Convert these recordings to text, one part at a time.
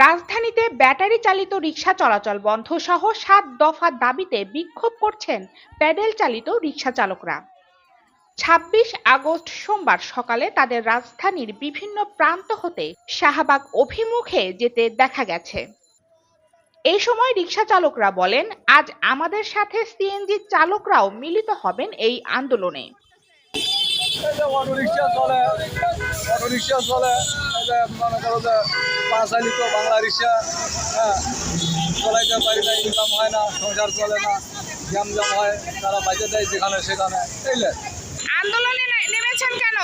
রাজধানীতে ব্যাটারি চালিত রিকশা চলাচল বন্ধ সহ ৭ দফা দাবিতে বিক্ষোভ করছেন প্যাডেল চালিত রিকশা চালকরা। ২৬ আগস্ট সোমবার সকালে তাদের রাজধানীর বিভিন্ন প্রান্ত হতে শাহবাগ অভিমুখে যেতে দেখা গেছে। এই সময় রিকশা চালকরা বলেন, আজ আমাদের সাথে সিএনজি চালকরাও মিলিত হবেন এই আন্দোলনে। অটোরিকশা চলে, মনে করো যে পা চালিত বাংলা রিক্সা চলাইতে পারি না, ইনকাম হয় না, সংসার চলে না, জ্যাম হয়, তারা বাজে দেয় যেখানে সেখানে। বুঝলে, আন্দোলনে নেমেছেন কেন?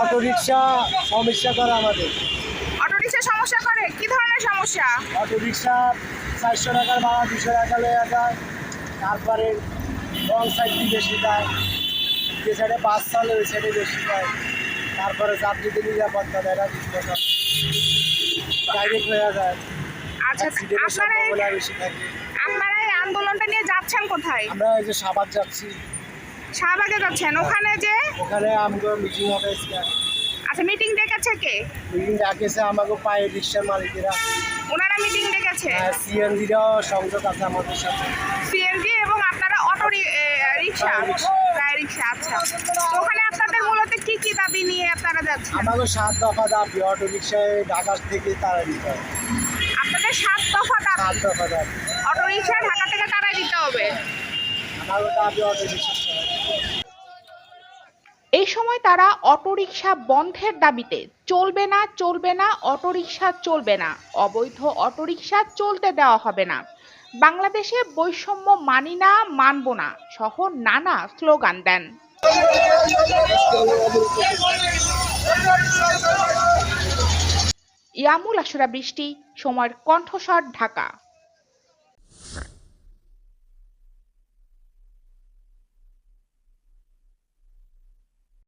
অটোরিকশা সমস্যা করে আমাদের। অটোরিকশা সমস্যা করে? কি ধরনের সমস্যা? অটোরিকশা ৪০০ টাকার ভাড়া ২০০ টাকা লেগে যায়, তারপরে রং সাইড বেশি দেয়, যে সাইডে বাস চলে ওই সাইডে বেশি দেয়, তারপরে যাত্রীদের নিরাপত্তা দেয় না, ডাইরেক্ট হয়ে যায়। আচ্ছা, আপনারা এই আন্দোলনটা নিয়ে যাচ্ছেন কোথায়? আমরা এই যে শাহবাগ যাচ্ছি। শাহবাগে যাচ্ছেন? ওখানে আমাদের মিটিং হবে। আচ্ছা, মিটিং ডেকেছে কে? মিটিং ডাকেছে আমাকে পায়ে রিক্সার মালিকেরা। ওনারা মিটিং ডেকেছে? সিএনজিরাও সংযোগ আছে আমাদের সাথে। সিএনজি এবং আপনারা অটো রিক্সা? রিক্সা। আচ্ছা, তো ওখানে আপনাদের মূলত কি কি দাবি নিয়ে আপনারা যাচ্ছেন? আমাদের ৭ দফা দাবি, অটো রিক্সায় ঢাকা থেকে তারা দিতে হবে। আপনাদের ৭ দফা দাবি? ৭ দফা দাবি। অটো রিক্সা ঢাকা থেকে তারাই দিতে হবে। আমাদের দাবি অটো রিক্সা। এই সময় তারা অটোরিকশা বন্ধের দাবিতে চলবে না অটোরিকশা চলবে না, অবৈধ অটোরিকশা চলতে দেওয়া হবে না, বাংলাদেশে বৈষম্য মানি না, মানব না সহ নানা স্লোগান দেন। ইয়ামুল আশুরা বৃষ্টি, সময়ের কণ্ঠস্বর, ঢাকা।